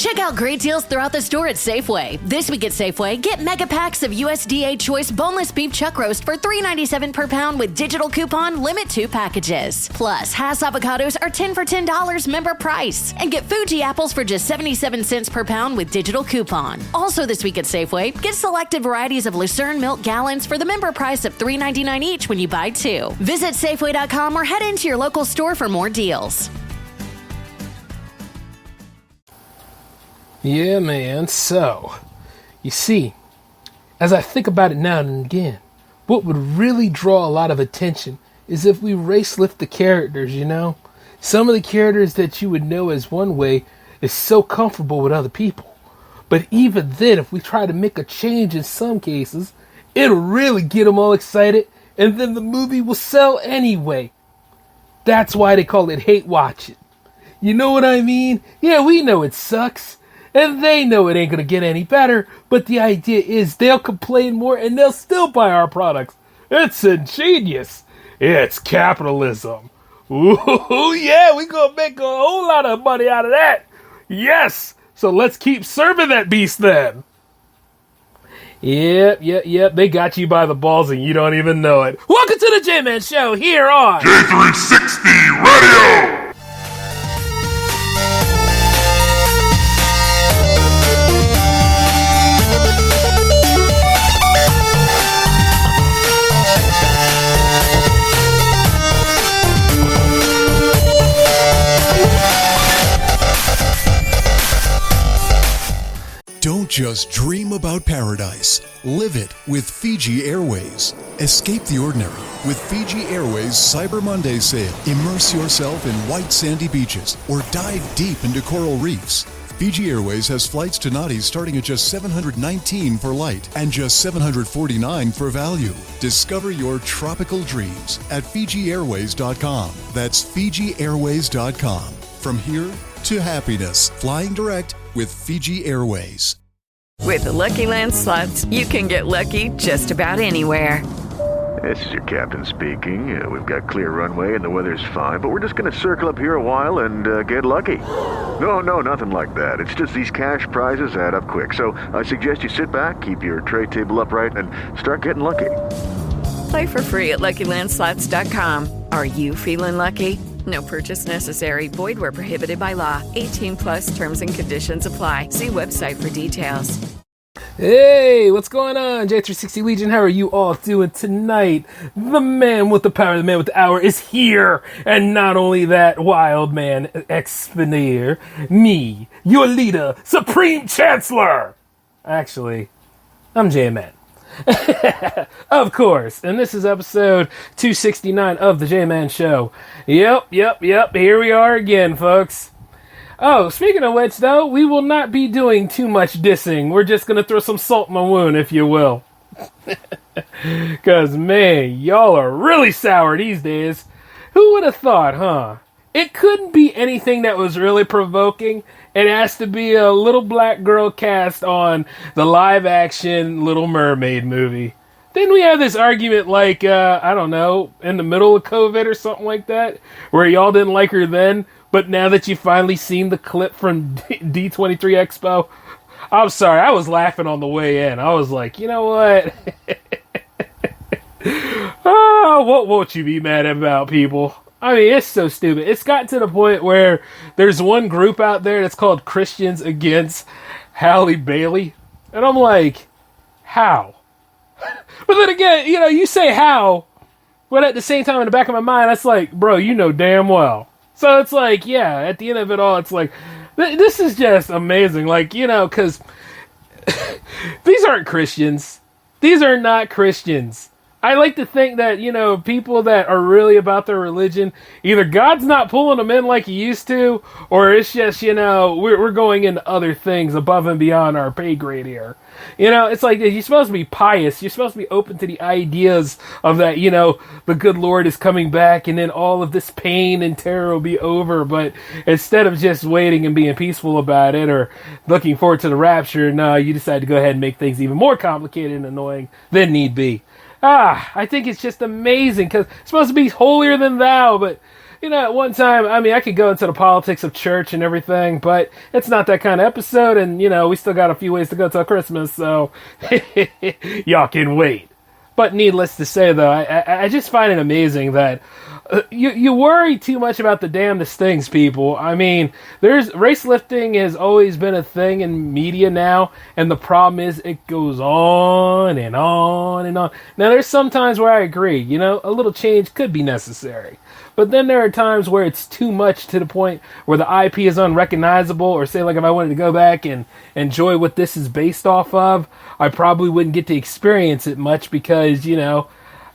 Check out great deals throughout the store at Safeway. This week at Safeway, get mega packs of USDA Choice boneless beef chuck roast for $3.97 per pound with digital coupon, limit 2 packages. Plus, Hass avocados are 10 for $10 member price. And get Fuji apples for just 77 cents per pound with digital coupon. Also this week at Safeway, get selected varieties of Lucerne milk gallons for the member price of $3.99 each when you buy 2. Visit Safeway.com or head into your local store for more deals. Yeah, man. So, you see, as I think about it now and again, what would really draw a lot of attention is if we race lift the characters, you know? Some of the characters that you would know as one way is so comfortable with other people. But even then, if we try to make a change in some cases, it'll really get them all excited, and then the movie will sell anyway. That's why they call it hate watching. You know what I mean? Yeah, we know it sucks. And they know it ain't going to get any better, but the idea is they'll complain more and they'll still buy our products. It's ingenious. It's capitalism. Ooh, yeah, we're going to make a whole lot of money out of that. Yes, so let's keep serving that beast then. Yep, they got you by the balls and you don't even know it. Welcome to the J-Man Show here on J360 Radio. Don't just dream about paradise. Live it with Fiji Airways. Escape the ordinary with Fiji Airways Cyber Monday sale. Immerse yourself in white sandy beaches or dive deep into coral reefs. Fiji Airways has flights to Nadi starting at just $719 for light and just $749 for value. Discover your tropical dreams at FijiAirways.com. That's FijiAirways.com. From here to happiness, flying direct with Fiji Airways. With the Lucky Land Slots, you can get lucky just about anywhere. This is your captain speaking. We've got clear runway and the weather's fine, but we're just going to circle up here a while and get lucky. No, nothing like that. It's just these cash prizes add up quick. So I suggest you sit back, keep your tray table upright, and start getting lucky. Play for free at LuckyLandSlots.com. Are you feeling lucky? No purchase necessary. Void where prohibited by law. 18 plus terms and conditions apply. See website for details. Hey, what's going on? J360 Legion, how are you all doing tonight? The man with the power, the man with the hour is here. And not only that, wild man exponator, me, your leader, Supreme Chancellor. Actually, I'm J-Man. Of course, and this is episode 269 of the J-Man Show. Yep, here we are again, folks. Oh, speaking of which, though, we will not be doing too much dissing. We're just going to throw some salt in the wound, if you will. Because, man, y'all are really sour these days. Who would have thought, huh? It couldn't be anything that was really provoking. It has to be a little black girl cast on the live-action Little Mermaid movie. Didn't we have this argument, like, I don't know, in the middle of COVID or something like that? Where y'all didn't like her then, but now that you've finally seen the clip from D23 Expo, I'm sorry, I was laughing on the way in. I was like, you know what? Oh, what won't you be mad about, people? I mean, it's so stupid. It's gotten to the point where there's one group out there that's called Christians Against Halle Bailey. And I'm like, how? But then again, you know, you say how, but at the same time in the back of my mind, that's like, bro, you know damn well. So it's like, yeah, at the end of it all, it's like, this is just amazing. Like, you know, because these aren't Christians. These are not Christians. I like to think that, you know, people that are really about their religion, either God's not pulling them in like he used to, or it's just, you know, we're going into other things above and beyond our pay grade here. You know, it's like, you're supposed to be pious. You're supposed to be open to the ideas of that, you know, the good Lord is coming back and then all of this pain and terror will be over. But instead of just waiting and being peaceful about it or looking forward to the rapture, no, you decide to go ahead and make things even more complicated and annoying than need be. I think it's just amazing because it's supposed to be holier than thou, but at one time, I mean, I could go into the politics of church and everything, but it's not that kind of episode, and, we still got a few ways to go till Christmas, so y'all can wait. But needless to say, though, I just find it amazing that you worry too much about the damnedest things, people. I mean, race lifting has always been a thing in media now, and the problem is it goes on and on and on. Now, there's some times where I agree, a little change could be necessary. But then there are times where it's too much to the point where the IP is unrecognizable, or say, like, if I wanted to go back and enjoy what this is based off of, I probably wouldn't get to experience it much because,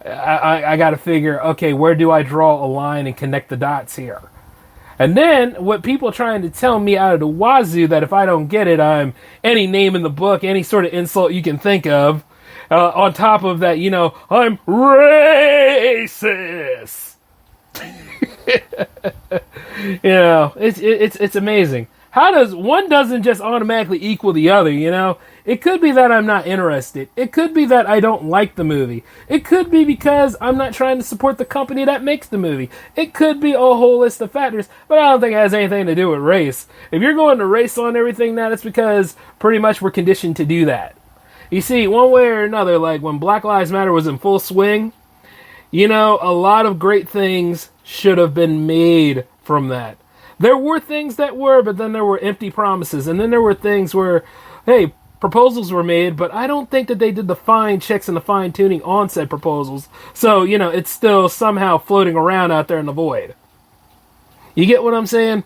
I got to figure, okay, where do I draw a line and connect the dots here? And then what people are trying to tell me out of the wazoo that if I don't get it, I'm any name in the book, any sort of insult you can think of. On top of that, I'm racist. It's amazing. How does one doesn't just automatically equal the other, It could be that I'm not interested. It could be that I don't like the movie. It could be because I'm not trying to support the company that makes the movie. It could be a whole list of factors, but I don't think it has anything to do with race. If you're going to race on everything now, it's because pretty much we're conditioned to do that. You see, one way or another, like when Black Lives Matter was in full swing, a lot of great things should have been made from that. There were things that were, but then there were empty promises. And then there were things where, hey, proposals were made, but I don't think that they did the fine checks and the fine tuning on said proposals. So, it's still somehow floating around out there in the void. You get what I'm saying?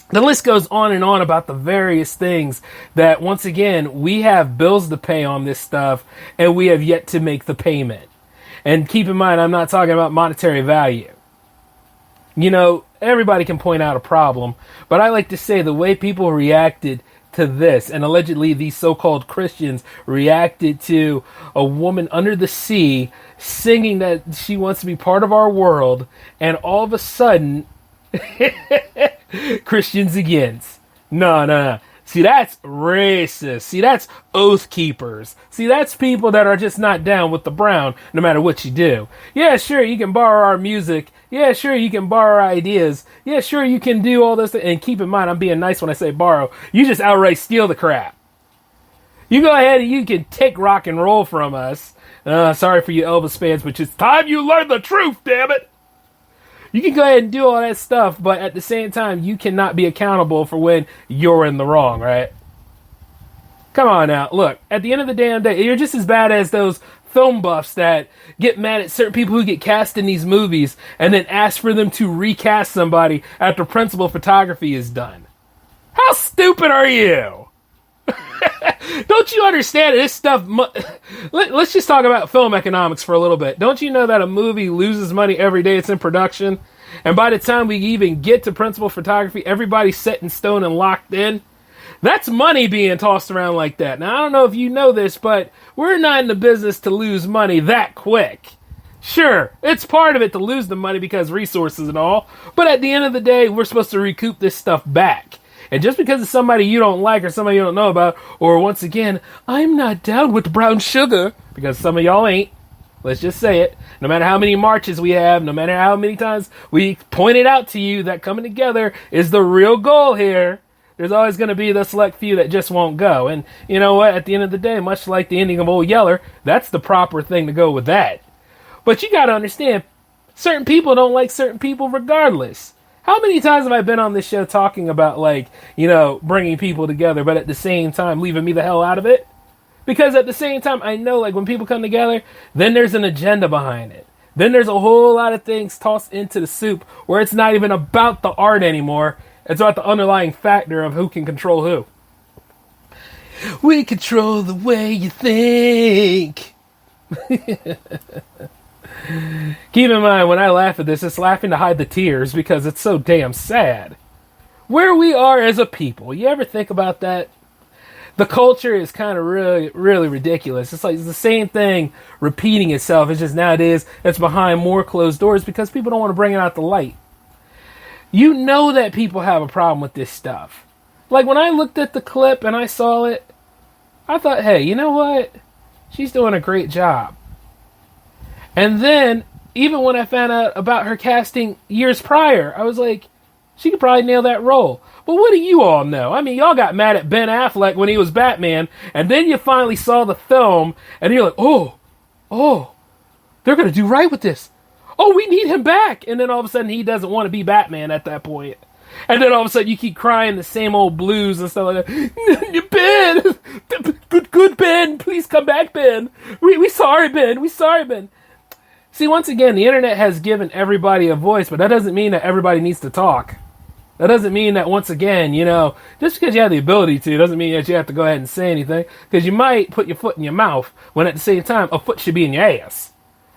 The list goes on and on about the various things that, once again, we have bills to pay on this stuff, and we have yet to make the payment. And keep in mind, I'm not talking about monetary value. Everybody can point out a problem, but I like to say the way people reacted to this, and allegedly these so-called Christians reacted to a woman under the sea singing that she wants to be part of our world, and all of a sudden, Christians against. No. See, that's racist. See, that's oath keepers. See, that's people that are just not down with the brown, no matter what you do. Yeah, sure, you can borrow our music. Yeah, sure, you can borrow our ideas. Yeah, sure, you can do all this. And keep in mind, I'm being nice when I say borrow. You just outright steal the crap. You go ahead and you can take rock and roll from us. Sorry for you Elvis fans, but it's time you learn the truth, damn it. You can go ahead and do all that stuff, but at the same time, you cannot be accountable for when you're in the wrong, right? Come on now. Look, at the end of the damn day, you're just as bad as those film buffs that get mad at certain people who get cast in these movies and then ask for them to recast somebody after principal photography is done. How stupid are you? Don't you understand this stuff? Let's just talk about film economics for a little bit. Don't you know that a movie loses money every day it's in production? And by the time we even get to principal photography, everybody's set in stone and locked in. That's money being tossed around like that. Now, I don't know if you know this, but we're not in the business to lose money that quick. Sure, it's part of it to lose the money because resources and all, but at the end of the day, we're supposed to recoup this stuff back. And just because it's somebody you don't like or somebody you don't know about, or once again, I'm not down with the brown sugar, because some of y'all ain't, let's just say it, no matter how many marches we have, no matter how many times we point it out to you that coming together is the real goal here, there's always going to be the select few that just won't go. And you know what, at the end of the day, much like the ending of Old Yeller, that's the proper thing to go with that. But you got to understand, certain people don't like certain people regardless. How many times have I been on this show talking about, like, bringing people together, but at the same time leaving me the hell out of it? Because at the same time, I know, like, when people come together, then there's an agenda behind it. Then there's a whole lot of things tossed into the soup where it's not even about the art anymore. It's about the underlying factor of who can control who. We control the way you think. Keep in mind, when I laugh at this, it's laughing to hide the tears because it's so damn sad. Where we are as a people, you ever think about that? The culture is kind of really, really ridiculous. It's like it's the same thing repeating itself. It's just nowadays it's behind more closed doors because people don't want to bring it out the light. You know that people have a problem with this stuff. Like when I looked at the clip and I saw it, I thought, hey, you know what? She's doing a great job. And then even when I found out about her casting years prior, I was like, she could probably nail that role. But what do you all know? I mean, y'all got mad at Ben Affleck when he was Batman, and then you finally saw the film, and you're like, oh, they're going to do right with this. Oh, we need him back. And then all of a sudden, he doesn't want to be Batman at that point. And then all of a sudden, you keep crying the same old blues and stuff like that. Ben! Good Ben! Please come back, Ben! We sorry, Ben! We sorry, Ben! See, once again, the internet has given everybody a voice, but that doesn't mean that everybody needs to talk. That doesn't mean that, once again, just because you have the ability to, doesn't mean that you have to go ahead and say anything, because you might put your foot in your mouth, when at the same time, a foot should be in your ass.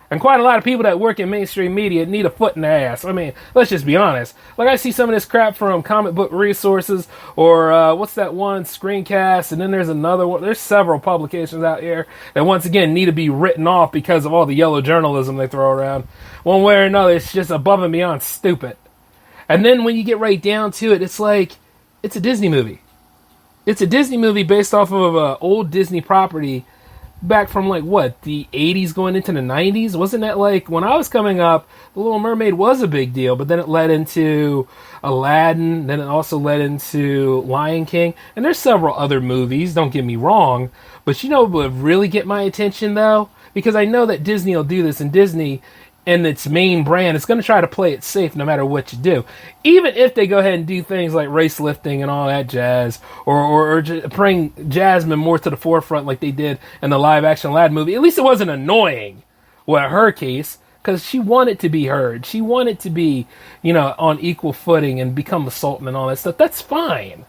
And quite a lot of people that work in mainstream media need a foot in their ass. I mean, let's just be honest. Like, I see some of this crap from Comic Book Resources, or what's that one, Screencast, and then there's another one. There's several publications out here that, once again, need to be written off because of all the yellow journalism they throw around. One way or another, it's just above and beyond stupid. And then when you get right down to it, it's like, it's a Disney movie. It's a Disney movie based off of an old Disney property back from, like, what, the 80s going into the 90s? Wasn't that, like, when I was coming up, The Little Mermaid was a big deal, but then it led into Aladdin, then it also led into Lion King, and there's several other movies, don't get me wrong, but you know what would really get my attention, though? Because I know that Disney will do this, and Disney, and its main brand, it's going to try to play it safe no matter what you do. Even if they go ahead and do things like race lifting and all that jazz, or bring Jasmine more to the forefront like they did in the live-action Aladdin movie, at least it wasn't annoying with her case, because she wanted to be heard. She wanted to be, on equal footing and become the Sultan and all that stuff. That's fine.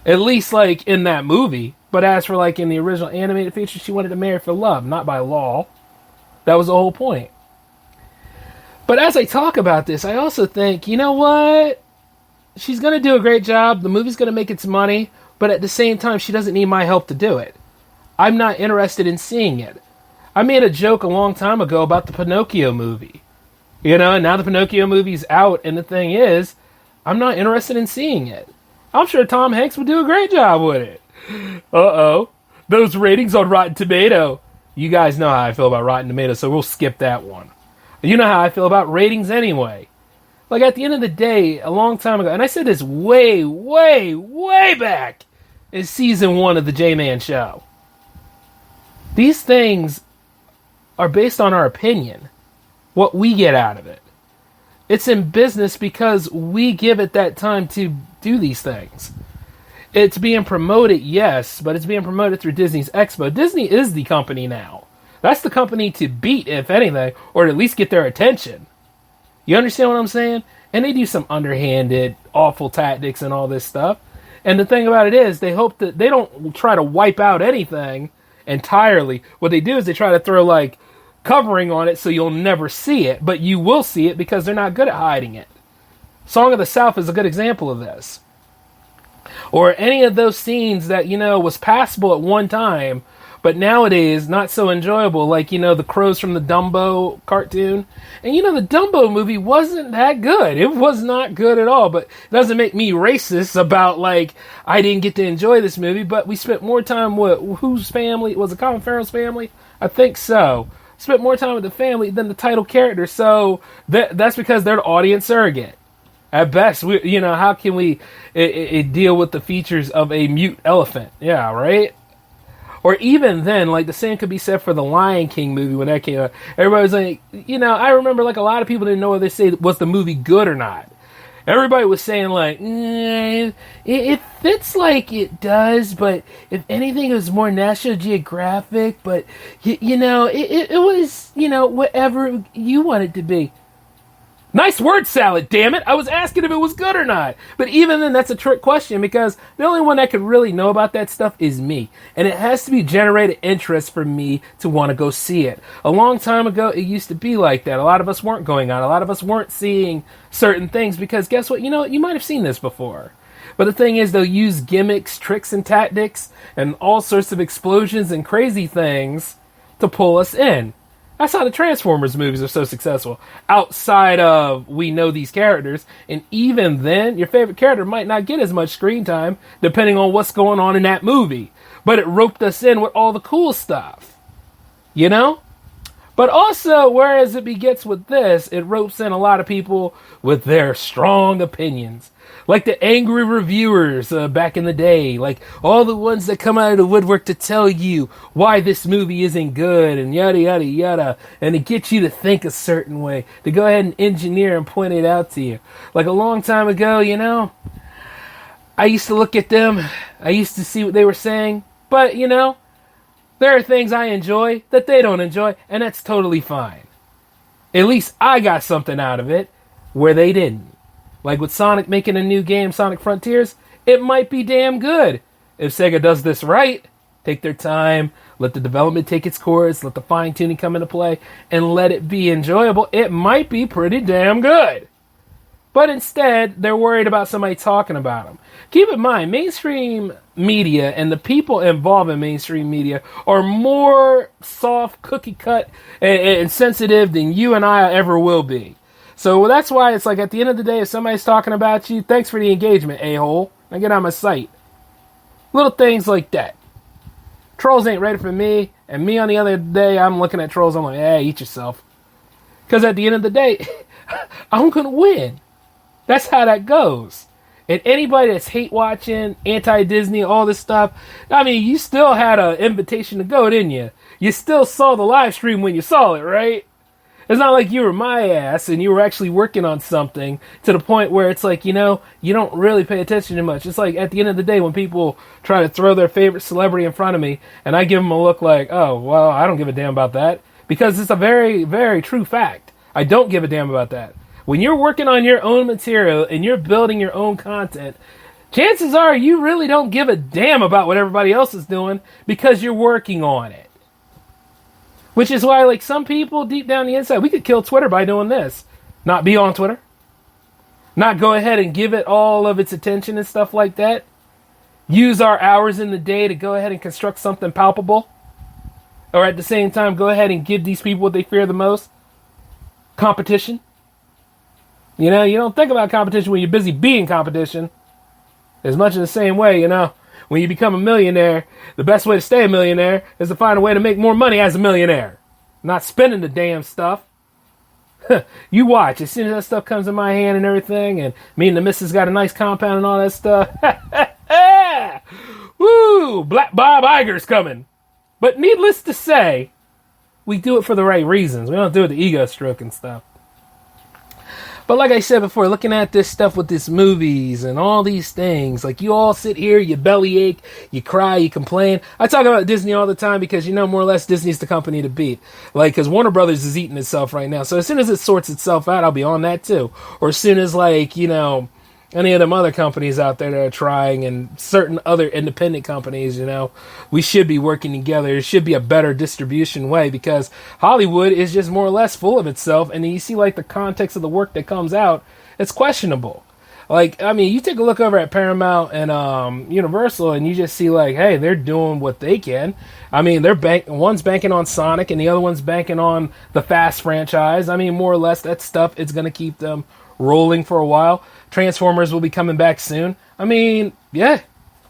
At least, like, in that movie. But as for, like, in the original animated feature, she wanted to marry for love, not by law. That was the whole point. But as I talk about this, I also think, you know what? She's going to do a great job. The movie's going to make its money. But at the same time, she doesn't need my help to do it. I'm not interested in seeing it. I made a joke a long time ago about the Pinocchio movie. And now the Pinocchio movie's out. And the thing is, I'm not interested in seeing it. I'm sure Tom Hanks would do a great job with it. Uh-oh. Those ratings on Rotten Tomato. You guys know how I feel about Rotten Tomato, so we'll skip that one. You know how I feel about ratings anyway. Like, at the end of the day, a long time ago, and I said this way, way, way back in season 1 of the J-Man Show. These things are based on our opinion, what we get out of it. It's in business because we give it that time to do these things. It's being promoted, yes, but it's being promoted through Disney's Expo. Disney is the company now. That's the company to beat, if anything, or at least get their attention. You understand what I'm saying? And they do some underhanded, awful tactics and all this stuff. And the thing about it is, they hope that they don't try to wipe out anything entirely. What they do is they try to throw, like, covering on it so you'll never see it, but you will see it because they're not good at hiding it. Song of the South is a good example of this. Or any of those scenes that, was passable at one time, but nowadays, not so enjoyable, like, the crows from the Dumbo cartoon. And, the Dumbo movie wasn't that good. It was not good at all, but it doesn't make me racist about, like, I didn't get to enjoy this movie, but we spent more time with whose family? Was it Colin Farrell's family? I think so. Spent more time with the family than the title character, so that's because they're the audience surrogate. At best, how can we deal with the features of a mute elephant? Yeah, right? Or even then, like, the same could be said for the Lion King movie when that came out. Everybody was like, I remember, like, a lot of people didn't know whether they say was the movie good or not. Everybody was saying, like, it fits like it does, but if anything, it was more National Geographic, but, it was, whatever you want it to be. Nice word salad, damn it! I was asking if it was good or not. But even then, that's a trick question, because the only one that could really know about that stuff is me. And it has to be generated interest for me to want to go see it. A long time ago, it used to be like that. A lot of us weren't going out. A lot of us weren't seeing certain things, because guess what? You might have seen this before. But the thing is, they'll use gimmicks, tricks, and tactics, and all sorts of explosions and crazy things to pull us in. That's how the Transformers movies are so successful. Outside of, we know these characters, and even then, your favorite character might not get as much screen time, depending on what's going on in that movie. But it roped us in with all the cool stuff. But also, whereas it begets with this, it ropes in a lot of people with their strong opinions. Like the angry reviewers back in the day. Like all the ones that come out of the woodwork to tell you why this movie isn't good and yada, yada, yada. And to get you to think a certain way. To go ahead and engineer and point it out to you. Like a long time ago, you know, I used to look at them. I used to see what they were saying. But, you know, there are things I enjoy that they don't enjoy, and that's totally fine. At least I got something out of it where they didn't. Like with Sonic making a new game, Sonic Frontiers, it might be damn good. If Sega does this right, take their time, let the development take its course, let the fine-tuning come into play, and let it be enjoyable, it might be pretty damn good. But instead, they're worried about somebody talking about them. Keep in mind, mainstream media and the people involved in mainstream media are more soft, cookie-cut, and sensitive than you and I ever will be. So that's why it's like at the end of the day, if somebody's talking about you, thanks for the engagement, a-hole. Now get on my site. Little things like that. Trolls ain't ready for me, and me on the other day, I'm looking at trolls, I'm like, hey, eat yourself. Because at the end of the day, I'm going to win. That's how that goes. And anybody that's hate watching, anti-Disney, all this stuff, I mean, you still had an invitation to go, didn't you? You still saw the live stream when you saw it, right? It's not like you were my ass and you were actually working on something to the point where it's like, you know, you don't really pay attention to much. It's like at the end of the day when people try to throw their favorite celebrity in front of me and I give them a look like, oh, well, I don't give a damn about that. Because it's a very, very true fact. I don't give a damn about that. When you're working on your own material and you're building your own content, chances are you really don't give a damn about what everybody else is doing because you're working on it. Which is why, like, some people deep down the inside, we could kill Twitter by doing this. Not be on Twitter. Not go ahead and give it all of its attention and stuff like that. Use our hours in the day to go ahead and construct something palpable. Or at the same time, go ahead and give these people what they fear the most. Competition. You know, you don't think about competition when you're busy being competition. As much in the same way, you know, when you become a millionaire, the best way to stay a millionaire is to find a way to make more money as a millionaire. Not spending the damn stuff. You watch. As soon as that stuff comes in my hand and everything, and me and the missus got a nice compound and all that stuff. Woo! Black Bob Iger's coming. But needless to say, we do it for the right reasons. We don't do it the ego stroke and stuff. But like I said before, looking at this stuff with these movies and all these things, like you all sit here, you bellyache, you cry, you complain. I talk about Disney all the time because, you know, more or less Disney's the company to beat. Like, because Warner Brothers is eating itself right now. So as soon as it sorts itself out, I'll be on that too. Or as soon as, like, you know, any of them other companies out there that are trying and certain other independent companies, you know, we should be working together. It should be a better distribution way because Hollywood is just more or less full of itself. And then you see like the context of the work that comes out, it's questionable. Like, I mean, you take a look over at Paramount and Universal and you just see like, hey, they're doing what they can. I mean, one's banking on Sonic and the other one's banking on the Fast franchise. I mean, more or less that stuff, it's going to keep them rolling for a while. Transformers will be coming back soon. I mean, yeah,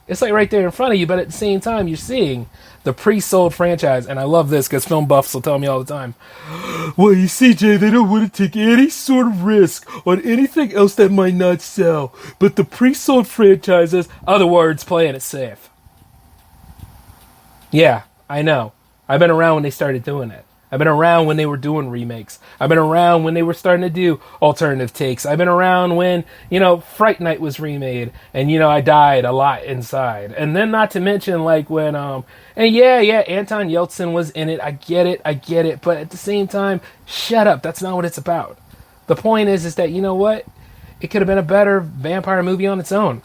it's like right there in front of you, but at the same time, you're seeing the pre-sold franchise, and I love this because film buffs will tell me all the time, well, you see, Jay, they don't want to take any sort of risk on anything else that might not sell, but the pre-sold franchises, other words, playing it safe. Yeah, I know. I've been around when they started doing it. I've been around when they were doing remakes. I've been around when they were starting to do alternative takes. I've been around when, you know, Fright Night was remade and, you know, I died a lot inside. And then not to mention like when, and yeah, Anton Yelchin was in it. I get it. But at the same time, shut up. That's not what it's about. The point is that, you know what? It could have been a better vampire movie on its own.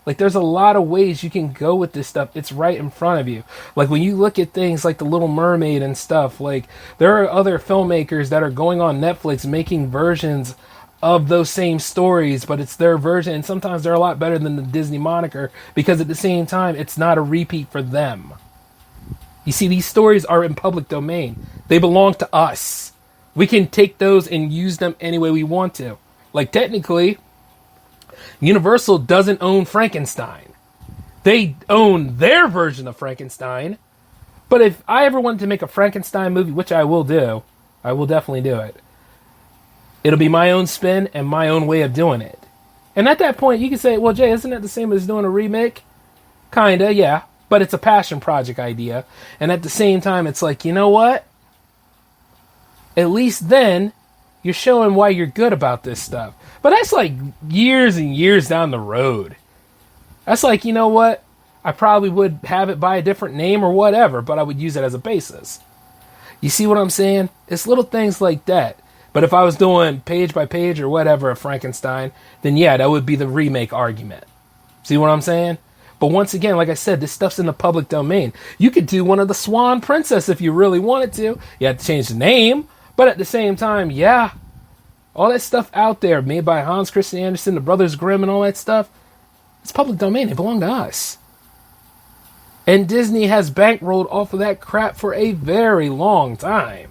Like, there's a lot of ways you can go with this stuff. It's right in front of you. Like, when you look at things like The Little Mermaid and stuff, like, there are other filmmakers that are going on Netflix making versions of those same stories, but it's their version, and sometimes they're a lot better than the Disney moniker, because at the same time, it's not a repeat for them. You see, these stories are in public domain. They belong to us. We can take those and use them any way we want to. Like, technically, Universal doesn't own Frankenstein. They own their version of Frankenstein. But if I ever wanted to make a Frankenstein movie, which I will do, I will definitely do it. It'll be my own spin and my own way of doing it. And at that point, you can say, well, Jay, isn't that the same as doing a remake? Kinda, yeah. But it's a passion project idea. And at the same time, it's like, you know what? At least then, you're showing why you're good about this stuff. But that's like years and years down the road. That's like, you know what? I probably would have it by a different name or whatever, but I would use it as a basis. You see what I'm saying? It's little things like that. But if I was doing page by page or whatever of Frankenstein, then yeah, that would be the remake argument. See what I'm saying? But once again, like I said, this stuff's in the public domain. You could do one of the Swan Princess if you really wanted to. You have to change the name. But at the same time, yeah, all that stuff out there made by Hans Christian Andersen, the Brothers Grimm and all that stuff, it's public domain. It belonged to us. And Disney has bankrolled off of that crap for a very long time.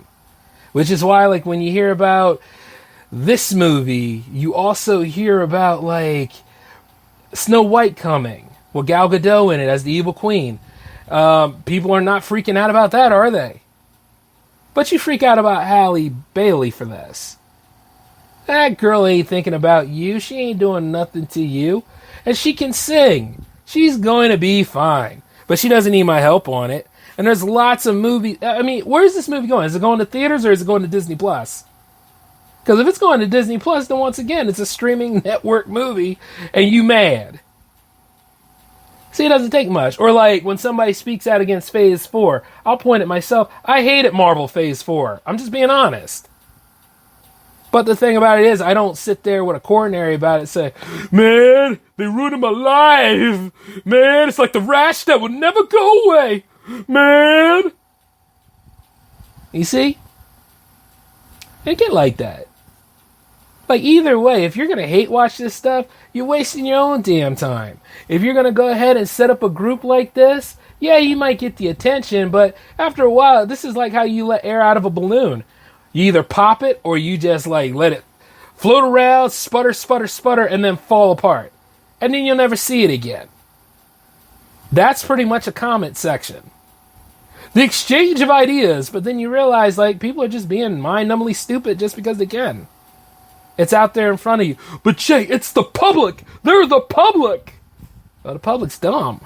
Which is why, like, when you hear about this movie, you also hear about, like, Snow White coming with Gal Gadot in it as the evil queen. People are not freaking out about that, are they? But you freak out about Halle Bailey for this. That girl ain't thinking about you. She ain't doing nothing to you. And she can sing. She's going to be fine. But she doesn't need my help on it. And there's lots of movies. I mean, where's this movie going? Is it going to theaters or is it going to Disney Plus? Because if it's going to Disney Plus, then once again, it's a streaming network movie, and you mad. See, it doesn't take much. Or like when somebody speaks out against Phase 4, I'll point at myself. I hated Marvel Phase 4. I'm just being honest. But the thing about it is, I don't sit there with a coronary about it and say, man, they ruined my life. Man, it's like the rash that would never go away. Man. You see? It get like that. Like, either way, if you're going to hate watch this stuff, you're wasting your own damn time. If you're going to go ahead and set up a group like this, yeah, you might get the attention, but after a while, this is like how you let air out of a balloon. You either pop it or you just, like, let it float around, sputter, sputter, sputter, and then fall apart. And then you'll never see it again. That's pretty much a comment section. The exchange of ideas, but then you realize, like, people are just being mind-numbingly stupid just because they can. It's out there in front of you. But Jay, it's the public. They're the public. Well, the public's dumb.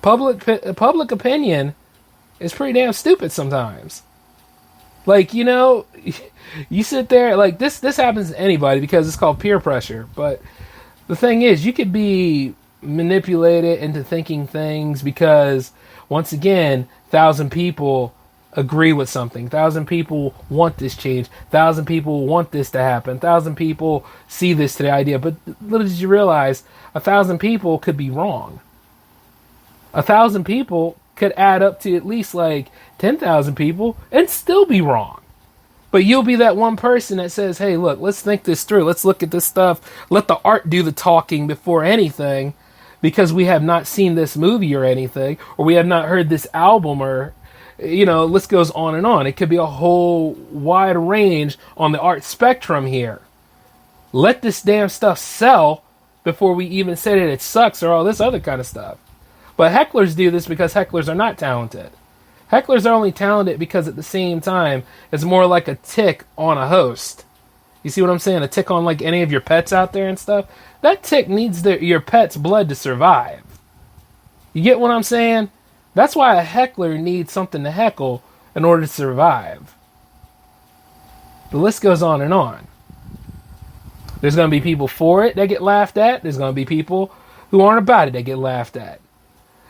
Public opinion is pretty damn stupid sometimes. Like, you know, you sit there, like, this happens to anybody because it's called peer pressure. But the thing is, you could be manipulated into thinking things because, once again, 1,000 people agree with something. 1,000 people want this change. 1,000 people want this to happen. 1,000 people see this to the idea. But little did you realize, 1,000 people could be wrong. 1,000 people could add up to at least like 10,000 people and still be wrong. But you'll be that one person that says, hey, look, let's think this through. Let's look at this stuff. Let the art do the talking before anything, because we have not seen this movie or anything, or we have not heard this album, or, you know, list goes on and on. It could be a whole wide range on the art spectrum here. Let this damn stuff sell before we even say that it sucks or all this other kind of stuff. But hecklers do this because hecklers are not talented. Hecklers are only talented because at the same time, it's more like a tick on a host. You see what I'm saying? A tick on like any of your pets out there and stuff. That tick needs your pet's blood to survive. You get what I'm saying? That's why a heckler needs something to heckle in order to survive. The list goes on and on. There's going to be people for it that get laughed at. There's going to be people who aren't about it that get laughed at.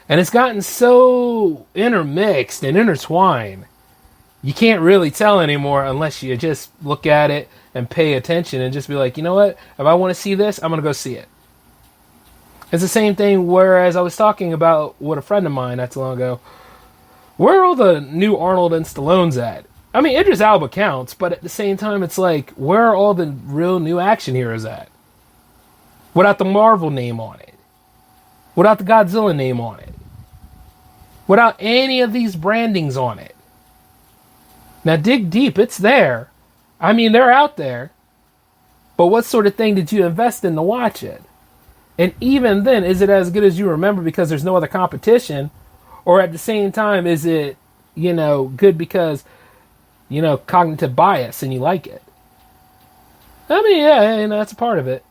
And it's gotten so intermixed and intertwined, you can't really tell anymore unless you just look at it and pay attention and just be like, you know what? If I want to see this, I'm going to go see it. It's the same thing, whereas I was talking about with a friend of mine not too long ago. Where are all the new Arnold and Stallones at? I mean, Idris Elba counts, but at the same time, it's like, where are all the real new action heroes at? Without the Marvel name on it. Without the Godzilla name on it. Without any of these brandings on it. Now, dig deep, it's there. I mean, they're out there. But what sort of thing did you invest in to watch it? And even then, is it as good as you remember because there's no other competition? Or at the same time, is it, you know, good because cognitive bias and you like it. I mean, yeah, that's a part of it.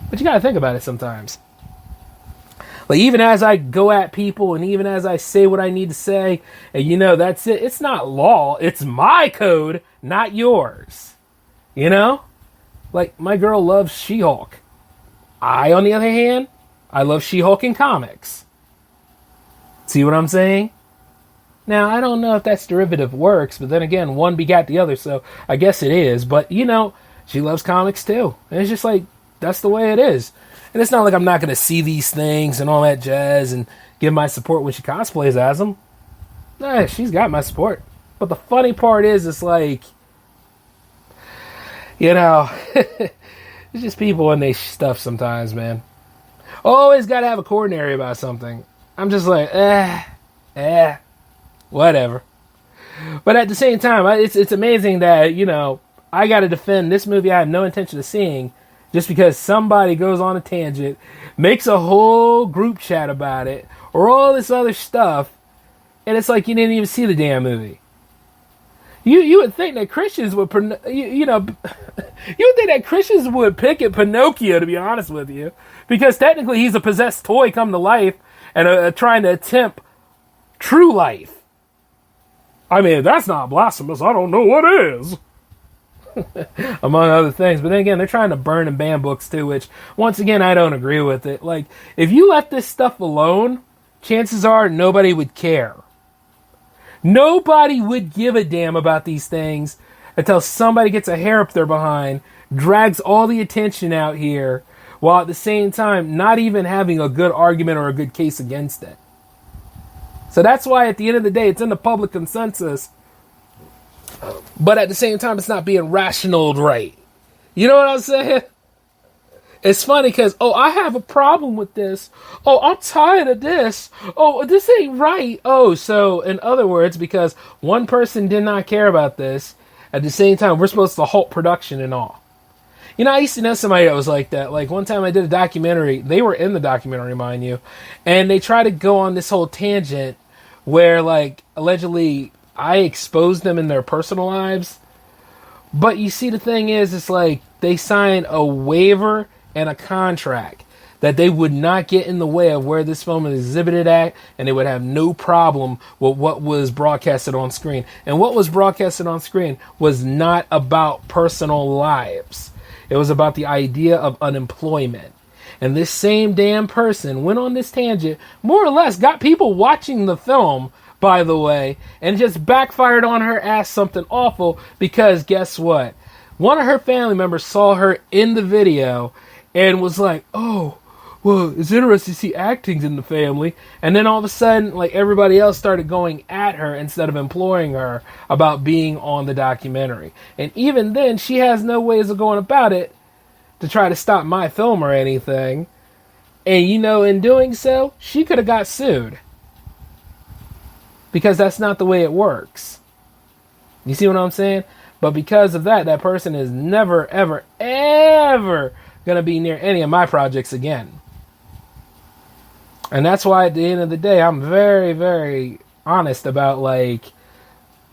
But you gotta think about it sometimes. Like, even as I go at people and even as I say what I need to say, and that's it. It's not law. It's my code, not yours. Like, my girl loves She-Hulk. I, on the other hand, I love She-Hulk in comics. See what I'm saying? Now, I don't know if that's derivative works, but then again, one begat the other, so I guess it is. But, she loves comics too. And it's just like, that's the way it is. And it's not like I'm not going to see these things and all that jazz and give my support when she cosplays as them. Nah, she's got my support. But the funny part is, it's like, it's just people and they stuff sometimes, man. Always got to have a coordinator about something. I'm just like, whatever. But at the same time, it's amazing that, I got to defend this movie I have no intention of seeing just because somebody goes on a tangent, makes a whole group chat about it, or all this other stuff, and it's like you didn't even see the damn movie. You would think that Christians would, you would think that Christians would pick at Pinocchio, to be honest with you, because technically he's a possessed toy come to life and trying to attempt true life. I mean, if that's not blasphemous, I don't know what is. Among other things. But then again, they're trying to burn and ban books too, which, once again, I don't agree with it. Like, if you left this stuff alone, chances are nobody would care. Nobody would give a damn about these things until somebody gets a hair up their behind, drags all the attention out here, while at the same time not even having a good argument or a good case against it. So that's why at the end of the day, it's in the public consensus, but at the same time, it's not being rationaled right. You know what I'm saying? It's funny because, I have a problem with this. I'm tired of this. This ain't right. So in other words, because one person did not care about this, at the same time, we're supposed to halt production and all. I used to know somebody that was like that. Like, one time I did a documentary. They were in the documentary, mind you. And they tried to go on this whole tangent where, like, allegedly I exposed them in their personal lives. But you see, the thing is, it's like they signed a waiver and a contract that they would not get in the way of where this film is exhibited at, and they would have no problem with what was broadcasted on screen. And what was broadcasted on screen was not about personal lives. It was about the idea of unemployment. And this same damn person went on this tangent, more or less got people watching the film, by the way, and just backfired on her ass something awful because guess what? One of her family members saw her in the video and was like, well, it's interesting to see acting in the family. And then all of a sudden, like, everybody else started going at her instead of imploring her about being on the documentary. And even then, she has no ways of going about it to try to stop my film or anything. And, in doing so, she could have got sued. Because that's not the way it works. You see what I'm saying? But because of that, that person is never, ever, ever going to be near any of my projects again. And that's why at the end of the day, I'm very, very honest about, like,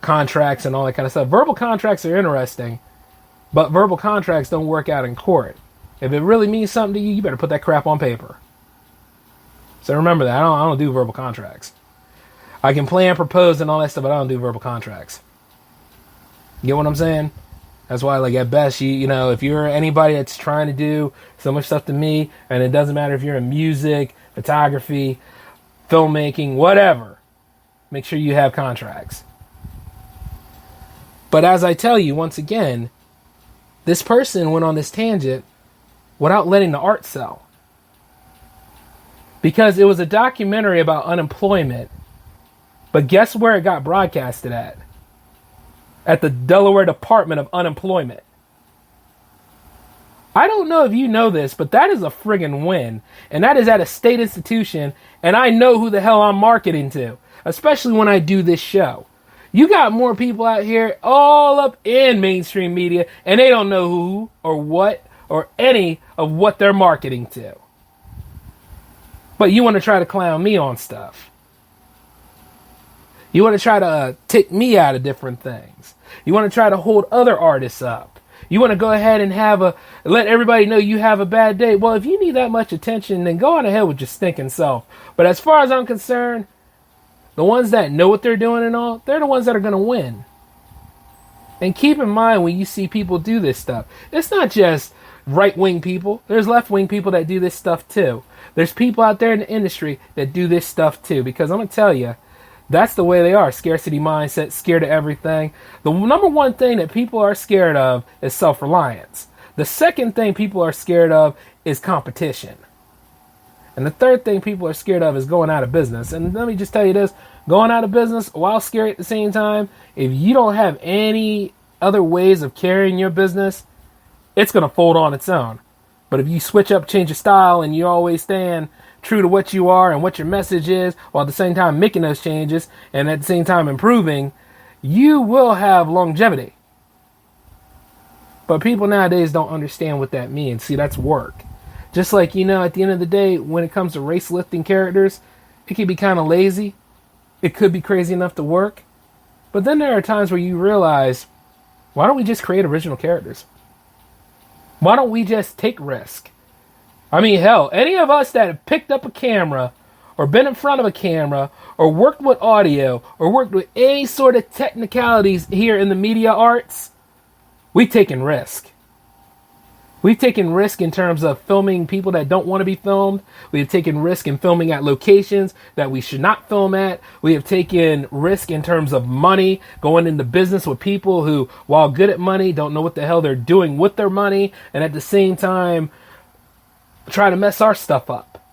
contracts and all that kind of stuff. Verbal contracts are interesting, but verbal contracts don't work out in court. If it really means something to you, you better put that crap on paper. So remember that. I don't do verbal contracts. I can plan, propose, and all that stuff, but I don't do verbal contracts. You get what I'm saying? That's why, like, at best, if you're anybody that's trying to do so much stuff to me, and it doesn't matter if you're in music, photography, filmmaking, whatever, make sure you have contracts. But as I tell you, once again, this person went on this tangent without letting the art sell. Because it was a documentary about unemployment. But guess where it got broadcasted at? At the Delaware Department of Unemployment. I don't know if you know this, but that is a friggin' win. And that is at a state institution, and I know who the hell I'm marketing to. Especially when I do this show. You got more people out here all up in mainstream media, and they don't know who or what or any of what they're marketing to. But you want to try to clown me on stuff. You want to try to take me out of different things. You want to try to hold other artists up. You want to go ahead and let everybody know you have a bad day. Well, if you need that much attention, then go on ahead with your stinking self. But as far as I'm concerned, the ones that know what they're doing and all, they're the ones that are going to win. And keep in mind when you see people do this stuff, it's not just right-wing people. There's left-wing people that do this stuff too. There's people out there in the industry that do this stuff too. Because I'm going to tell you, that's the way they are. Scarcity mindset, scared of everything. The number one thing that people are scared of is self-reliance. The second thing people are scared of is competition. And the third thing people are scared of is going out of business. And let me just tell you this, going out of business while scary at the same time, if you don't have any other ways of carrying your business, it's going to fold on its own. But if you switch up, change your style, and you always stand true to what you are and what your message is, while at the same time making those changes and at the same time improving, you will have longevity. But people nowadays don't understand what that means. See, that's work. Just like, at the end of the day, when it comes to race lifting characters, it can be kind of lazy. It could be crazy enough to work. But then there are times where you realize, why don't we just create original characters? Why don't we just take risk? I mean, hell, any of us that have picked up a camera or been in front of a camera or worked with audio or worked with any sort of technicalities here in the media arts, we've taken risk. We've taken risk in terms of filming people that don't want to be filmed. We've taken risk in filming at locations that we should not film at. We have taken risk in terms of money, going into business with people who, while good at money, don't know what the hell they're doing with their money, and at the same time, try to mess our stuff up.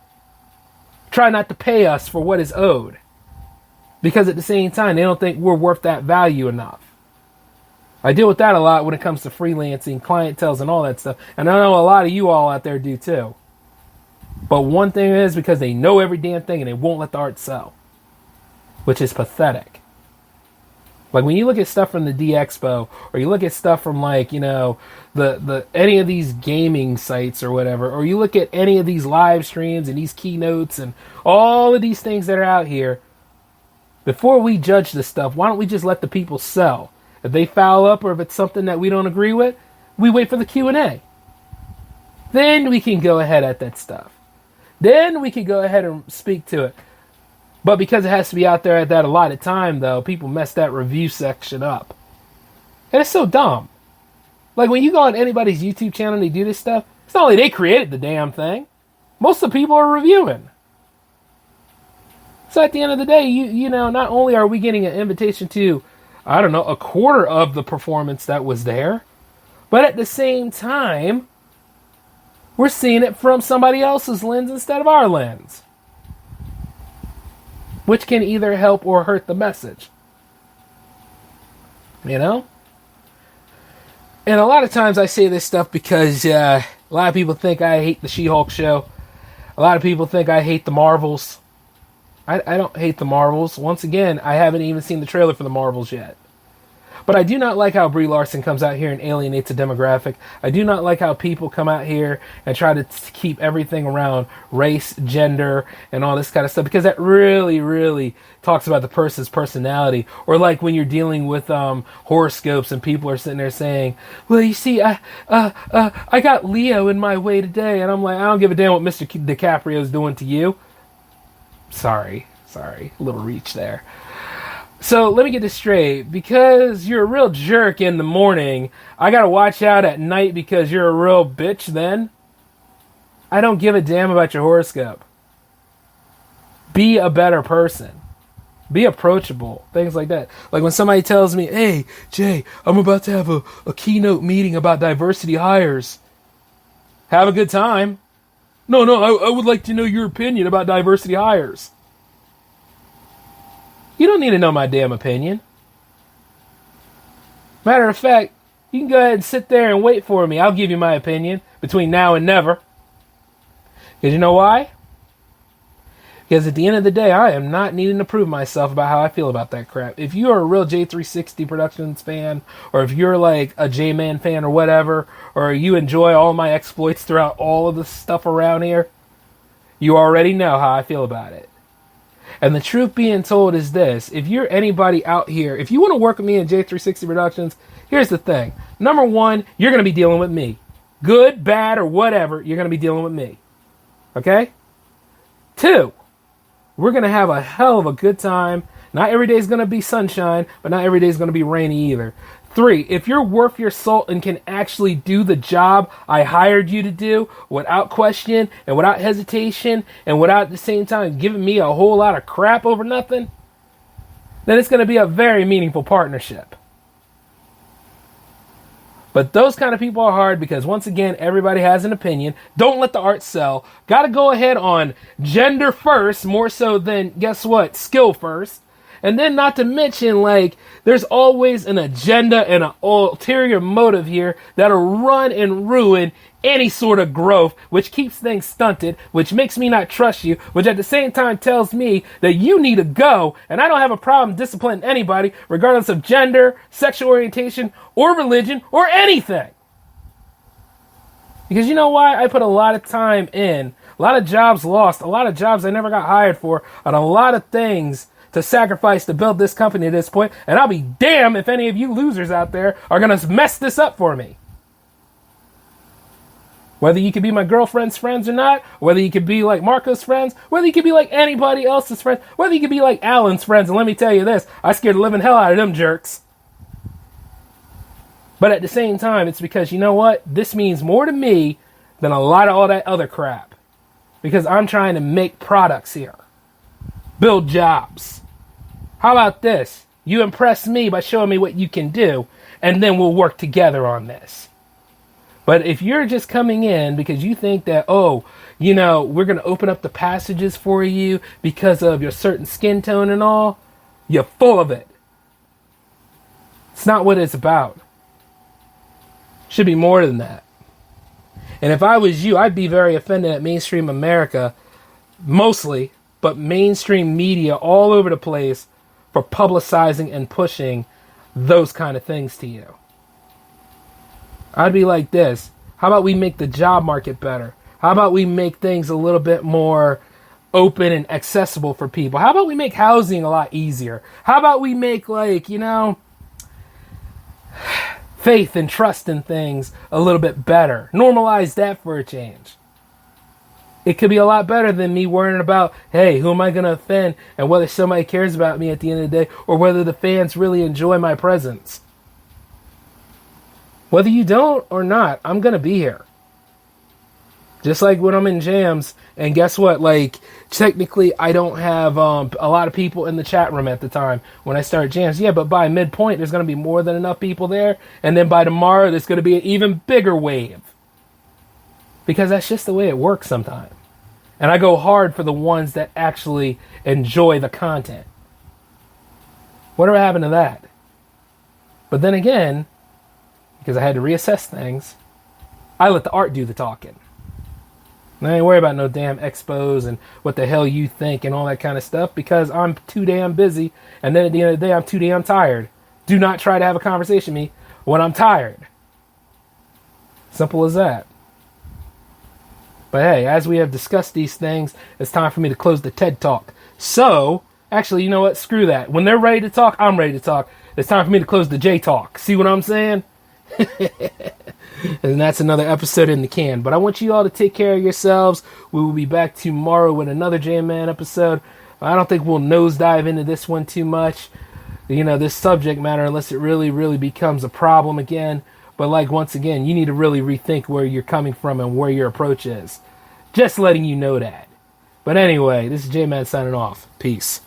Try not to pay us for what is owed. Because at the same time, they don't think we're worth that value enough. I deal with that a lot when it comes to freelancing, clientels, and all that stuff. And I know a lot of you all out there do too. But one thing is because they know every damn thing and they won't let the art sell. Which is pathetic. Like when you look at stuff from the D Expo, or you look at stuff from like, the any of these gaming sites or whatever, or you look at any of these live streams and these keynotes and all of these things that are out here, before we judge this stuff, why don't we just let the people sell? If they foul up or if it's something that we don't agree with, we wait for the Q&A. Then we can go ahead at that stuff. Then we can go ahead and speak to it. But because it has to be out there at that allotted time, though, people mess that review section up. And it's so dumb. Like when you go on anybody's YouTube channel and they do this stuff, it's not only they created the damn thing. Most of the people are reviewing. So at the end of the day, you know, not only are we getting an invitation to, I don't know, a quarter of the performance that was there, but at the same time, we're seeing it from somebody else's lens instead of our lens. Which can either help or hurt the message. You know? And a lot of times I say this stuff because a lot of people think I hate the She-Hulk show. A lot of people think I hate the Marvels. I don't hate the Marvels. Once again, I haven't even seen the trailer for the Marvels yet. But I do not like how Brie Larson comes out here and alienates a demographic. I do not like how people come out here and try to keep everything around race, gender, and all this kind of stuff. Because that really, really talks about the person's personality. Or like when you're dealing with horoscopes and people are sitting there saying, well, you see, I got Leo in my way today. And I'm like, I don't give a damn what Mr. DiCaprio's doing to you. Sorry, a little reach there. So let me get this straight. Because you're a real jerk in the morning, I gotta watch out at night because you're a real bitch then? I don't give a damn about your horoscope. Be a better person. Be approachable. Things like that. Like when somebody tells me, hey, Jay, I'm about to have a keynote meeting about diversity hires. Have a good time. No, I would like to know your opinion about diversity hires. You don't need to know my damn opinion. Matter of fact, you can go ahead and sit there and wait for me. I'll give you my opinion between now and never. Because you know why? Because at the end of the day, I am not needing to prove myself about how I feel about that crap. If you are a real J360 Productions fan, or if you're like a J-Man fan or whatever, or you enjoy all my exploits throughout all of the stuff around here, you already know how I feel about it. And the truth being told is this. If you're anybody out here, if you want to work with me in J360 Productions, here's the thing. Number one, you're going to be dealing with me. Good, bad, or whatever, you're going to be dealing with me. Okay? Two, we're going to have a hell of a good time. Not every day is going to be sunshine, but not every day is going to be rainy either. Three, if you're worth your salt and can actually do the job I hired you to do without question and without hesitation and without at the same time giving me a whole lot of crap over nothing, then it's going to be a very meaningful partnership. But those kind of people are hard because, once again, everybody has an opinion. Don't let the art sell. Got to go ahead on gender first, more so than, guess what, skill first. And then not to mention, like, there's always an agenda and an ulterior motive here that'll run and ruin any sort of growth, which keeps things stunted, which makes me not trust you, which at the same time tells me that you need to go, and I don't have a problem disciplining anybody, regardless of gender, sexual orientation, or religion, or anything. Because you know why? I put a lot of time in, a lot of jobs lost, a lot of jobs I never got hired for, and a lot of things to sacrifice to build this company at this point, and I'll be damned if any of you losers out there are going to mess this up for me. Whether you could be my girlfriend's friends or not, whether you could be like Marco's friends, whether you could be like anybody else's friends, whether you could be like Alan's friends, and let me tell you this, I scared the living hell out of them jerks. But at the same time, it's because, you know what? This means more to me than a lot of all that other crap. Because I'm trying to make products here. Build jobs. How about this? You impress me by showing me what you can do, and then we'll work together on this. But if you're just coming in because you think that, oh, you know, we're going to open up the passages for you because of your certain skin tone and all, you're full of it. It's not what it's about. Should be more than that. And if I was you, I'd be very offended at mainstream America, mostly, but mainstream media all over the place for publicizing and pushing those kind of things to you. I'd be like this. How about we make the job market better? How about we make things a little bit more open and accessible for people? How about we make housing a lot easier? How about we make, like, you know, faith and trust in things a little bit better? Normalize that for a change. It could be a lot better than me worrying about, hey, who am I going to offend, and whether somebody cares about me at the end of the day, or whether the fans really enjoy my presence. Whether you don't or not, I'm going to be here. Just like when I'm in jams, and guess what? Like, technically, I don't have a lot of people in the chat room at the time when I start jams. Yeah, but by midpoint, there's going to be more than enough people there, and then by tomorrow, there's going to be an even bigger wave. Because that's just the way it works sometimes. And I go hard for the ones that actually enjoy the content. Whatever happened to that? But then again, because I had to reassess things, I let the art do the talking. And I ain't worried about no damn expos and what the hell you think and all that kind of stuff, because I'm too damn busy, and then at the end of the day, I'm too damn tired. Do not try to have a conversation with me when I'm tired. Simple as that. But hey, as we have discussed these things, it's time for me to close the TED Talk. So, actually, you know what? Screw that. When they're ready to talk, I'm ready to talk. It's time for me to close the J Talk. See what I'm saying? And that's another episode in the can. But I want you all to take care of yourselves. We will be back tomorrow with another J-Man episode. I don't think we'll nosedive into this one too much. You know, this subject matter, unless it really, really becomes a problem again. But like, once again, you need to really rethink where you're coming from and where your approach is. Just letting you know that. But anyway, this is J-Man signing off. Peace.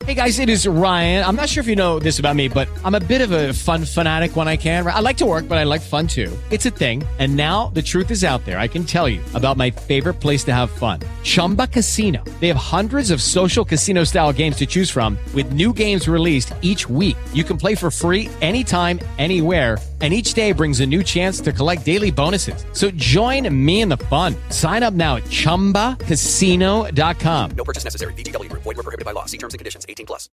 Hey guys, it is Ryan. I'm not sure if you know this about me, but I'm a bit of a fun fanatic when I can. I like to work, but I like fun too. It's a thing. And now the truth is out there. I can tell you about my favorite place to have fun. Chumba Casino. They have hundreds of social casino style games to choose from with new games released each week. You can play for free anytime, anywhere. And each day brings a new chance to collect daily bonuses. So join me in the fun. Sign up now at ChumbaCasino.com. No purchase necessary. VGW Group. Void where prohibited by law. See terms and conditions. 18+.